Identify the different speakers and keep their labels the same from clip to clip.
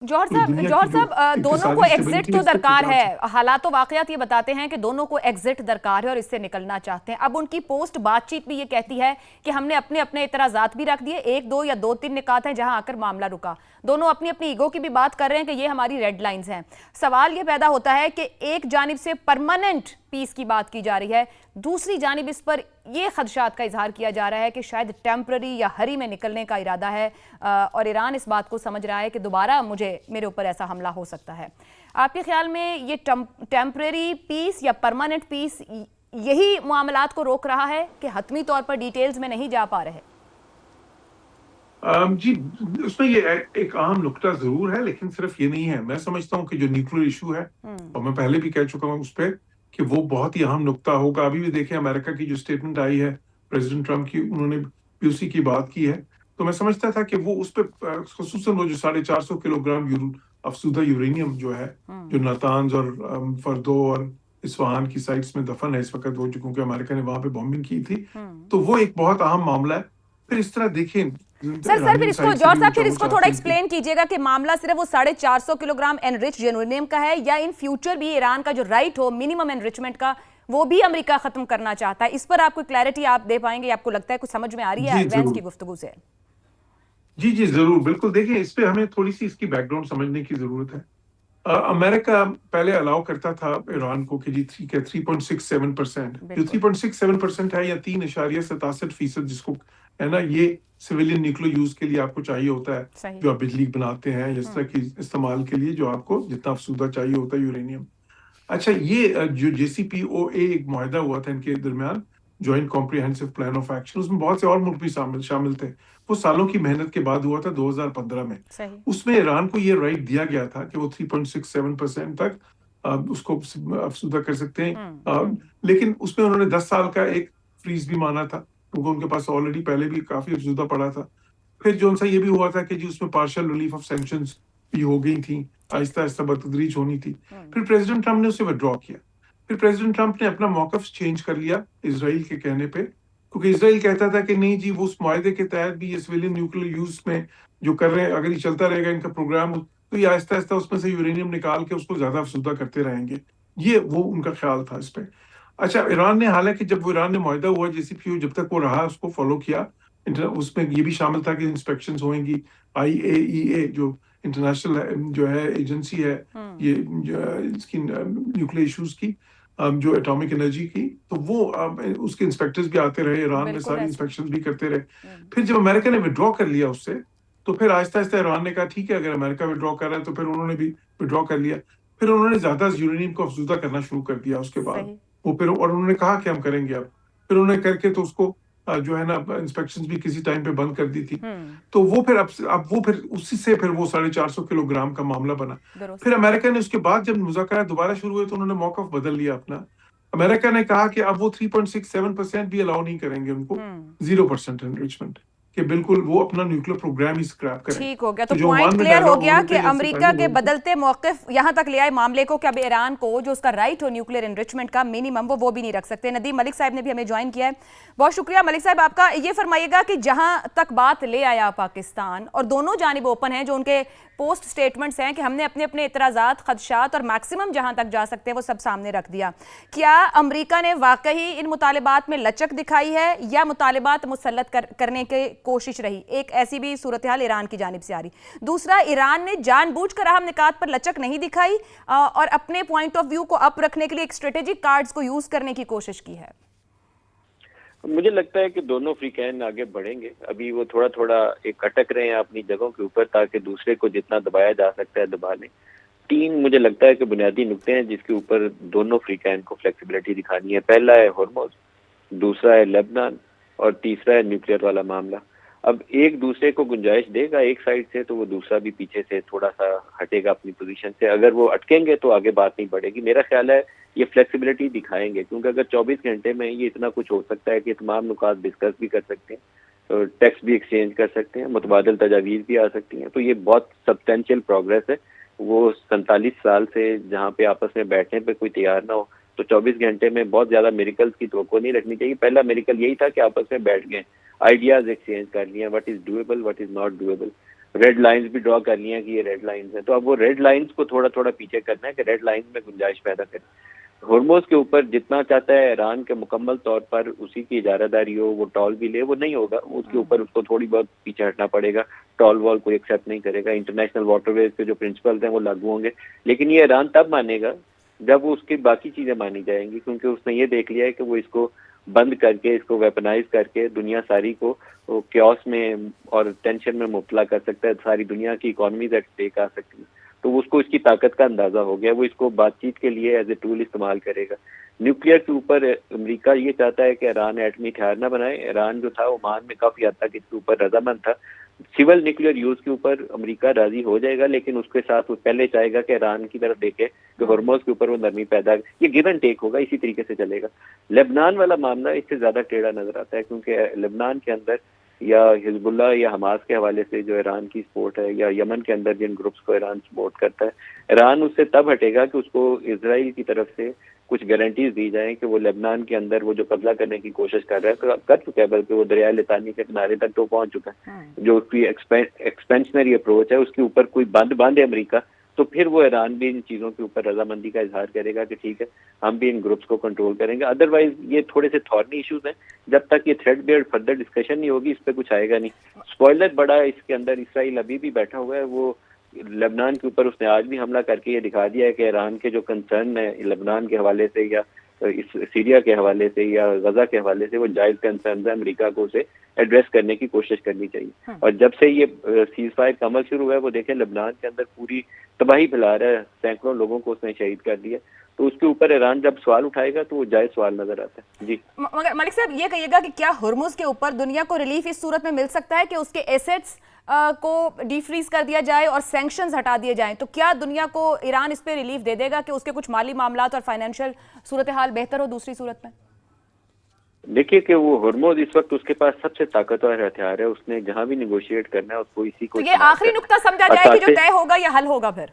Speaker 1: तो दुनिया की
Speaker 2: जौहर
Speaker 1: जो
Speaker 2: साहब, दोनों को
Speaker 1: इक्तिसादी
Speaker 2: एग्जिट
Speaker 1: स्टेबिलिटी है
Speaker 2: तो
Speaker 1: इस पर
Speaker 2: दरकार
Speaker 1: प्रभाव
Speaker 2: है। हालात तो वाकयात ये बताते हैं कि दोनों को एग्जिट दरकार है और इससे निकलना चाहते हैं। अब उनकी पोस्ट बातचीत भी ये कहती है कि हमने अपने अपने इतराजात भी रख दिए, एक दो या दो तीन निकात हैं जहां आकर मामला रुका। दोनों अपनी अपनी ईगो की भी बात कर रहे हैं कि ये हमारी रेड लाइंस हैं। सवाल ये पैदा होता है कि एक जानिब से परमानेंट पीस की बात की जा रही है, दूसरी जानिब इस पर यह खदशात का इजहार किया जा रहा है कि शायद टेम्पररी या हरी में निकलने का इरादा है, और ईरान इस बात को समझ रहा है कि दोबारा मेरे ऊपर ऐसा हमला हो सकता है। आपके ख्याल में ये टेम्पररी पीस या परमानेंट पीस यही मामलात को रोक रहा है कि हतमी तौर पर डिटेल्स में नहीं जा पा रहे?
Speaker 1: जी, उसमें ये एक अहम नुक्ता जरूर है, लेकिन सिर्फ ये नहीं है। मैं समझता हूँ कि जो न्यूक्लियर इशू है, और मैं पहले भी कह चुका हूँ उस पर, कि वो बहुत ही अहम नुक्ता होगा। अभी भी देखें अमेरिका की जो स्टेटमेंट आई है प्रेसिडेंट ट्रम्प की, उन्होंने भी उसी की बात की है। तो मैं समझता था कि वो उस पर खुसूसन वो जो 450 किलोग्राम अफसुदा यूरेनियम जो है, जो नातांज और फर्दो और इस्फहान की साइट्स में दफन है इस वक्त, वो क्योंकि अमेरिका ने वहां पे बॉम्बिंग की थी, तो वो एक बहुत अहम मामला है। फिर इस तरह देखें,
Speaker 2: सर फिर
Speaker 1: ईरानियन
Speaker 2: इसको
Speaker 1: साइड से
Speaker 2: जौहर
Speaker 1: भी
Speaker 2: साहब, फिर
Speaker 1: वो
Speaker 2: इसको थोड़ा
Speaker 1: चाहते हैं कि
Speaker 2: एक्सप्लेन कीजिएगा कि मामला सिर्फ वो 450 किलोग्राम एनरिच यूरेनियम का है, या इन फ्यूचर भी ईरान का जो राइट हो मिनिमम एनरिचमेंट का, वो भी अमेरिका खत्म करना चाहता है? इस पर आपको क्लैरिटी आप दे पाएंगे? आपको लगता है कुछ समझ में आ रही है
Speaker 1: जी
Speaker 2: एडवांस की
Speaker 1: जरूर।
Speaker 2: गुफ्तगू से?
Speaker 1: जी जी जरूर, बिल्कुल। देखिए, इस पे हमें थोड़ी सी इसकी बैकग्राउंड समझने की जरूरत है। अमेरिका पहले अलाउ करता था ईरान को कि जी ठीक है 3.67%, जो
Speaker 2: बिल्कुल
Speaker 1: 3.67% है, या 3.67% जिसको है ना, ये सिविलियन न्यूक्लियर यूज के लिए आपको चाहिए होता है,
Speaker 2: सही।
Speaker 1: जो आप बिजली बनाते हैं इस तरह की इस्तेमाल के लिए, जो आपको जितना अफसूदा चाहिए होता है यूरेनियम। अच्छा, ये जो JCPOA एक मुआहदा हुआ था इनके दरमियान, joint comprehensive plan of action, उसमें बहुत से और मुल्क भी शामिल शामिल थे। वो सालों की मेहनत के बाद हुआ था 2015 में।
Speaker 2: सही।
Speaker 1: उसमें ईरान को ये राइट दिया गया था कि वो 3.67% तक उसको अफसुदा कर सकते हैं। लेकिन उसमें उन्होंने 10 साल का एक फ्रीज भी माना था, क्योंकि उनके पास ऑलरेडी पहले भी काफी अफसुदा पड़ा था। फिर जो उनसा ये भी हुआ था कि जी उसमें पार्शियल रिलीफ ऑफ सैंक्शंस भी हो गई थी, आहिस्ता आहिस्ता बतदरीज होनी थी। फिर प्रेसिडेंट ट्रम्प ने उसे विड्रॉ किया। फिर प्रेसिडेंट ट्रम्प ने अपना मौकफ चेंज कर लिया इसराइल के कहने पे, क्योंकि इसराइल कहता था कि नहीं जी, वो उस मुआहदे के तहत भी ये सिविलियन न्यूक्लियर यूज में जो कर रहे हैं, अगर ये चलता रहेगा इनका प्रोग्राम, तो ये आहिस्ता आहिस्ता उसमें से यूरेनियम निकाल के उसको ज्यादा अफसुदा करते रहेंगे। ये वो उनका ख्याल था इस पे। अच्छा, ईरान ने, हालांकि जब वो ईरान ने मुआहदा हुआ JCPOA, जब तक वो रहा उसको फॉलो किया। उसमें ये भी शामिल था कि इंस्पेक्शन होंगी। IAEA जो इंटरनेशनल जो है एजेंसी है, ये इसकी न्यूक्लियर इश्यूज की, जो एटॉमिक एनर्जी की, तो वो उसके इंस्पेक्टर्स भी आते रहे ईरान में,
Speaker 2: बिल्कुल
Speaker 1: सारी
Speaker 2: ऐसे।
Speaker 1: इंस्पेक्शन भी करते रहे। फिर जब अमेरिका ने विड्रॉ कर लिया उससे, तो फिर आहिस्ता आहिस्ता ईरान ने कहा ठीक है, अगर अमेरिका विड्रॉ कर रहा है तो फिर उन्होंने भी विड्रॉ कर लिया। फिर उन्होंने ज्यादा यूरेनियम को अफसुदा करना शुरू कर दिया उसके बाद।
Speaker 2: सही।
Speaker 1: वो फिर, और उन्होंने कहा कि हम करेंगे अब। फिर उन्होंने करके तो उसको जो है ना, इंस्पेक्शन भी किसी टाइम पे बंद कर दी थी। तो वो फिर अब वो फिर उसी से फिर वो 450 किलोग्राम का मामला बना।
Speaker 2: दुरुस्त।
Speaker 1: फिर अमेरिका ने उसके बाद जब मुज़ाकरात दोबारा शुरू हुए, तो उन्होंने मौकफ बदल लिया अपना। अमेरिका ने कहा कि अब वो 3.67% भी अलाउ नहीं करेंगे उनको, 0% एनरिचमेंट, कि बिल्कुल वो अपना न्यूक्लियर प्रोग्राम ही स्क्रैप करें।
Speaker 2: ठीक हो गया, तो
Speaker 1: तो जो
Speaker 2: पॉइंट
Speaker 1: ओमान में
Speaker 2: क्लियर हो
Speaker 1: डायलॉग
Speaker 2: गया
Speaker 1: उन्होंने
Speaker 2: कि
Speaker 1: कई अरसे
Speaker 2: अमेरिका
Speaker 1: पहले
Speaker 2: के
Speaker 1: हुए थे।
Speaker 2: बदलते मौकिफ यहां तक ले आए मामले को कि अब ईरान को जो उसका राइट हो न्यूक्लियर एनरिचमेंट का मिनिमम, वो भी नहीं रख सकते। नदीम मलिक साहब ने भी हमें ज्वाइन किया है, बहुत शुक्रिया मलिक साहब आपका। ये फरमाइएगा कि जहां तक बात ले आया पाकिस्तान, और दोनों जानिब ओपन है, जो उनके पोस्ट स्टेटमेंट्स हैं कि हमने अपने अपने इतराजात, खदशात और मैक्सिमम जहां तक जा सकते हैं वो सब सामने रख दिया। क्या अमेरिका ने वाकई इन मुतालिबात में लचक दिखाई है, या मुतालिबात मुसल्लत करने की कोशिश रही? एक ऐसी भी सूरत हाल ईरान की जानिब से आ रही। दूसरा, ईरान ने जानबूझकर अहम निकात पर लचक नहीं दिखाई और अपने पॉइंट ऑफ व्यू को अप रखने के लिए एक स्ट्रेटेजिक कार्ड्स को यूज करने की कोशिश की है।
Speaker 3: मुझे लगता है कि दोनों अफ्रीकैन आगे बढ़ेंगे। अभी वो थोड़ा थोड़ा एक अटक रहे हैं अपनी जगहों के ऊपर, ताकि दूसरे को जितना दबाया जा सकता है दबा लें। तीन मुझे लगता है कि बुनियादी नुकते हैं जिसके ऊपर दोनों अफ्रीकैन को फ्लेक्सिबिलिटी दिखानी है। पहला है हॉर्मोज, दूसरा है लेबनान, और तीसरा है न्यूक्लियर वाला मामला। अब एक दूसरे को गुंजाइश देगा एक साइड से, तो वो दूसरा भी पीछे से थोड़ा सा हटेगा अपनी पोजीशन से। अगर वो अटकेंगे तो आगे बात नहीं बढ़ेगी। मेरा ख्याल है ये फ्लेक्सिबिलिटी दिखाएंगे, क्योंकि अगर 24 घंटे में ये इतना कुछ हो सकता है कि तमाम नुकात डिस्कस भी कर सकते हैं, तो टेक्स्ट भी एक्सचेंज कर सकते हैं, मुतबादल तजावीज़ भी आ सकती हैं। तो ये बहुत सब्सटेंशियल प्रोग्रेस है। वो 47 साल से जहाँ पे आपस में बैठने पे कोई तैयार ना हो, तो 24 घंटे में बहुत ज्यादा मेरिकल्स की तवक्को नहीं रखनी चाहिए। पहला मेरिकल यही था कि आपस में बैठ गए, आइडियाज एक्सचेंज कर लिए, what is doable, what is not doable. Red lines भी ड्रॉ कर ली हैं कि ये रेड लाइंस हैं, तो अब वो रेड लाइंस को थोड़ा थोड़ा पीछे करना है कि रेड लाइंस में गुंजाइश पैदा करें। हॉर्मोज के ऊपर जितना चाहता है ईरान के मुकम्मल तौर पर उसी की इजारादारी हो, वो टॉल भी ले, वो नहीं होगा, उसके ऊपर उसको थोड़ी बहुत पीछे हटना पड़ेगा। टॉल वॉल कोई एक्सेप्ट नहीं करेगा, इंटरनेशनल वाटरवेज के जो प्रिंसिपल्स हैं वो लागू होंगे, लेकिन ये ईरान तब मानेगा जब वो उसकी बाकी चीजें मानी जाएंगी, क्योंकि उसने ये देख लिया है कि वो इसको बंद करके, इसको वेपनाइज करके दुनिया सारी को क्योस में और टेंशन में मुब्तला कर सकता है, सारी दुनिया की इकोनॉमीज एट स्टेक आ सकती है। तो उसको इसकी ताकत का अंदाजा हो गया, वो इसको बातचीत के लिए एज ए टूल इस्तेमाल करेगा। न्यूक्लियर के ऊपर अमेरिका ये चाहता है कि ईरान एटमी हथियार न बनाए। ईरान जो था ओमान में काफी हद तक इसके ऊपर रजामंद था। सिविल न्यूक्लियर यूज के ऊपर अमेरिका राजी हो जाएगा, लेकिन उसके साथ वो पहले चाहेगा कि ईरान की तरफ देखे कि हॉर्मोज के ऊपर वो नरमी पैदा, ये गिव एंड टेक होगा, इसी तरीके से चलेगा। लेबनान वाला मामला इससे ज्यादा टेढ़ा नजर आता है, क्योंकि लेबनान के अंदर या हिजबुल्लाह या हमास के हवाले से जो ईरान की सपोर्ट है, या यमन के अंदर जिन ग्रुप्स को ईरान सपोर्ट करता है, ईरान उससे तब हटेगा कि उसको इजराइल की तरफ से कुछ गारंटीज दी जाएं कि वो लेबनान के अंदर वो जो कब्जा करने की कोशिश कर रहा है, कर चुका है, बल्कि वो दरिया लितानी के किनारे तक तो पहुंच चुका है। जो उसकी एक्सपेंशनरी अप्रोच है उसके ऊपर कोई बंद बांधे अमेरिका, तो फिर वो ईरान भी इन चीजों के ऊपर रजामंदी का इजहार करेगा कि ठीक है हम भी इन ग्रुप्स को कंट्रोल करेंगे। अदरवाइज ये थोड़े से थॉर्नी इश्यूज हैं, जब तक ये थ्रेड बेस्ड फर्दर डिस्कशन नहीं होगी इस पर कुछ आएगा नहीं। स्पॉइलर बड़ा है इसके अंदर, इसराइल अभी भी बैठा हुआ है, वो लेबनान के ऊपर उसने आज भी हमला करके ये दिखा दिया है कि ईरान के जो कंसर्न है लेबनान के हवाले से या इस सीरिया के हवाले से या गजा के हवाले से, वो जायज कंसर्न है, अमेरिका को उसे एड्रेस करने की कोशिश करनी चाहिए। और जब से ये सीज फायर का अमल शुरू हुआ है, वो देखें लेबनान के अंदर पूरी तबाही फैला रहा है, सैकड़ों लोगों को उसने शहीद कर दिया। तो उसके ऊपर ईरान जब सवाल उठाएगा तो वो जायज सवाल नजर आता है। जी
Speaker 2: मगर मलिक साहब ये कहिएगा कि क्या हुर्मुज के ऊपर दुनिया को रिलीफ इस सूरत में मिल सकता है कि उसके एसेट्स को डीफ्रीज कर दिया जाए और सैंक्शंस हटा दिए जाएं, तो क्या दुनिया को ईरान इस पे रिलीफ दे देगा कि उसके कुछ माली मामलात और फाइनेंशियल सूरत हाल बेहतर हो दूसरी सूरत में?
Speaker 3: देखिए कि वो हुर्मुज इस वक्त उसके पास सबसे ताकतवर हथियार है, उसने जहां भी निगोशिएट करना है उसको इसी को।
Speaker 2: तो ये आखिरी नुक्ता समझा जाए कि जो तय होगा या हल होगा फिर?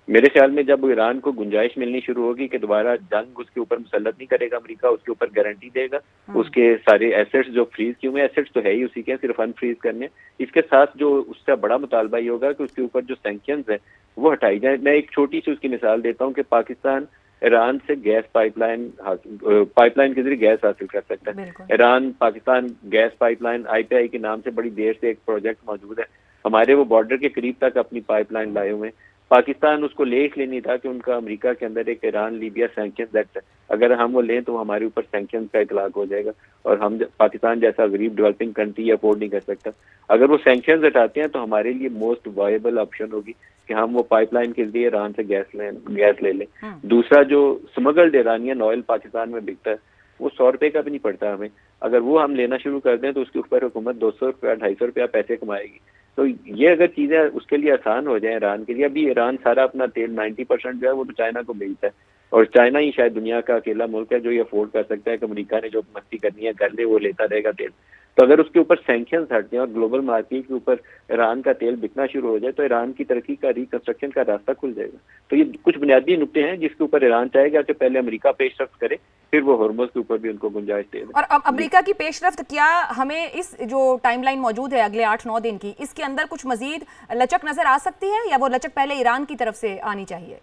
Speaker 3: मेरे ख्याल में जब ईरान को गुंजाइश मिलनी शुरू होगी कि दोबारा जंग उसके ऊपर मुसल्लत नहीं करेगा अमेरिका, उसके ऊपर गारंटी देगा, उसके सारे एसेट्स जो फ्रीज किए हुए, एसेट्स तो है ही उसी के, सिर्फ अनफ्रीज करने, इसके साथ जो उसका बड़ा मुतालबा ये होगा कि उसके ऊपर जो सैंक्शंस है वो हटाई जाए। मैं एक छोटी सी उसकी मिसाल देता हूँ कि पाकिस्तान ईरान से गैस पाइपलाइन के जरिए गैस हासिल कर सकता है। Iran Pakistan gas pipeline IPI के नाम से बड़ी देर से एक प्रोजेक्ट मौजूद है, हमारे वो बॉर्डर के करीब तक अपनी पाइपलाइन लाए हुए हैं। पाकिस्तान उसको ले इसलिए नहीं था कि उनका अमेरिका के अंदर एक ईरान लीबिया सैंक्शंस एक्ट है, अगर हम वो लें तो हमारे ऊपर सैंक्शंस का इतलाक हो जाएगा और हम पाकिस्तान जैसा गरीब डेवलपिंग कंट्री अफोर्ड नहीं कर सकता। अगर वो सैंक्शंस हटाते हैं तो हमारे लिए मोस्ट वायबल ऑप्शन होगी कि हम वो पाइपलाइन के जरिए ईरान से गैस ले लें। दूसरा, जो स्मगल्ड ईरानियन ऑयल पाकिस्तान में बिकता है वो 100 रुपए का भी नहीं पड़ता हमें, अगर वो हम लेना शुरू कर दें तो उसके ऊपर हुकूमत 200 रुपया 250 रुपया पैसे कमाएगी। तो ये अगर चीजें उसके लिए आसान हो जाए ईरान के लिए, अभी ईरान सारा अपना तेल 90% जो है वो तो चाइना को बेचता है, और चाइना ही शायद दुनिया का अकेला मुल्क है जो ये अफोर्ड कर सकता है कि अमेरिका ने जो मस्ती करनी है कर ले, वो लेता रहेगा तेल। तो अगर उसके ऊपर सैंक्शंस हट जाए और ग्लोबल मार्केट के ऊपर ईरान का तेल बिकना शुरू हो जाए तो ईरान की तरक्की का रिकंस्ट्रक्शन का रास्ता खुल जाएगा। तो ये कुछ बुनियादी नुकते हैं जिसके ऊपर ईरान चाहेगा कि पहले अमेरिका पेशरफ्त करे, फिर वो हॉर्मुज के ऊपर भी उनको गुंजाइश दे।
Speaker 2: और अब अमेरिका की पेशरफ्त क्या हमें इस जो टाइमलाइन मौजूद है अगले 8-9 दिन की, इसके अंदर कुछ मजीद लचक नजर आ सकती है या वो लचक पहले ईरान की तरफ से आनी चाहिए?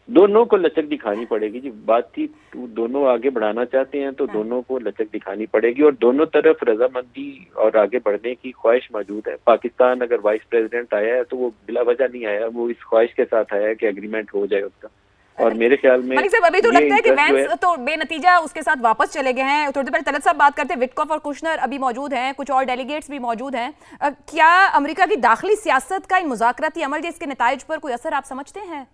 Speaker 3: दोनों को लचक दिखानी पड़ेगी जी। बातचीत दोनों आगे बढ़ाना चाहते हैं तो दोनों को लचक दिखानी पड़ेगी और दोनों तरफ रजामंदी और आगे बढ़ने की ख्वाहिश मौजूद है। पाकिस्तान अगर वाइस प्रेसिडेंट आया है तो वो बिला वजह नहीं आया, वो इस ख्वाहिश के साथ आया है कि एग्रीमेंट हो जाए उसका। और मेरे ख्याल में
Speaker 2: मलिक साहब अभी तो लगता है कि वैंस तो बेनतीजा उसके साथ वापस चले गए हैं। थोड़ी देर पहले तलत साहब बात करते हैं, विटकॉफ और कुशनर अभी मौजूद हैं, कुछ और डेलीगेट्स भी मौजूद हैं। क्या अमेरिका की दाखिली सियासत का इन मुज़ाकराती अमल इसके नताइज पर कोई असर आप समझते हैं?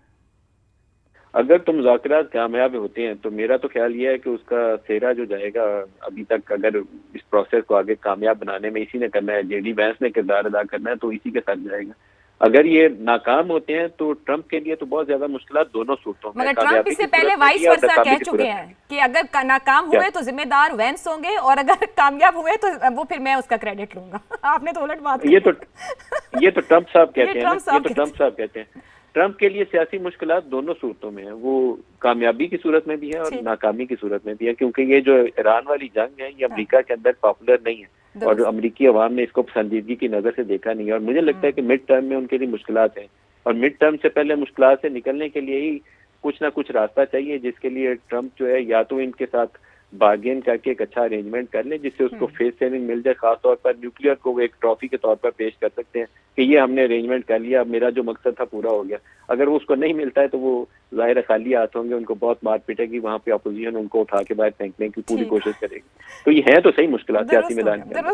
Speaker 3: अगर तो मुज़ाकरात कामयाब होते हैं तो मेरा तो ख्याल ये है कि उसका सेहरा जो जाएगा, अभी तक अगर इस प्रोसेस को आगे कामयाब बनाने में इसी ने करना है, JD वैंस ने किरदार अदा करना है, तो इसी के साथ जाएगा। अगर ये नाकाम होते हैं तो ट्रंप के लिए तो बहुत ज्यादा मुश्किलात दोनों सूरतों में।
Speaker 2: मगर ट्रंप इससे पहले वाइस वर्सा कह चुके हैं कि अगर नाकाम हुए तो जिम्मेदार वैंस होंगे और अगर कामयाब हुए तो वो फिर मैं उसका क्रेडिट लूंगा। आपने तो उलट बात
Speaker 3: ये तो ट्रंप साहब कहते हैं, ये तो ट्रंप साहब कहते हैं। ट्रंप के लिए सियासी मुश्किलात दोनों सूरतों में है, वो कामयाबी की सूरत में भी है और नाकामी की सूरत में भी है, क्योंकि ये जो ईरान वाली जंग है ये अमेरिका के अंदर पॉपुलर नहीं है और अमेरिकी अवाम ने इसको पसंदीदगी की नजर से देखा नहीं है। और मुझे लगता है कि मिड टर्म में उनके लिए मुश्किलात हैं और मिड टर्म से पहले मुश्किलात से निकलने के लिए ही कुछ ना कुछ रास्ता चाहिए, जिसके लिए ट्रंप जो है या तो इनके साथ बार्गेन करके एक अच्छा अरेंजमेंट कर ले जिससे उसको फेस सेविंग मिल जाए, खासतौर पर न्यूक्लियर को वो एक ट्रॉफी के तौर पर पेश कर सकते हैं कि ये हमने अरेंजमेंट कर लिया, मेरा जो मकसद था पूरा हो गया। अगर वो उसको नहीं मिलता है तो वो जाहिर खाली हाथ होंगे, उनको बहुत मार पीटेगी, वहां पे अपोजिशन उनको उठा के बाहर फेंकने की पूरी कोशिश करेगी। तो ये है तो सही मुश्किल सियासी मैदान के अंदर।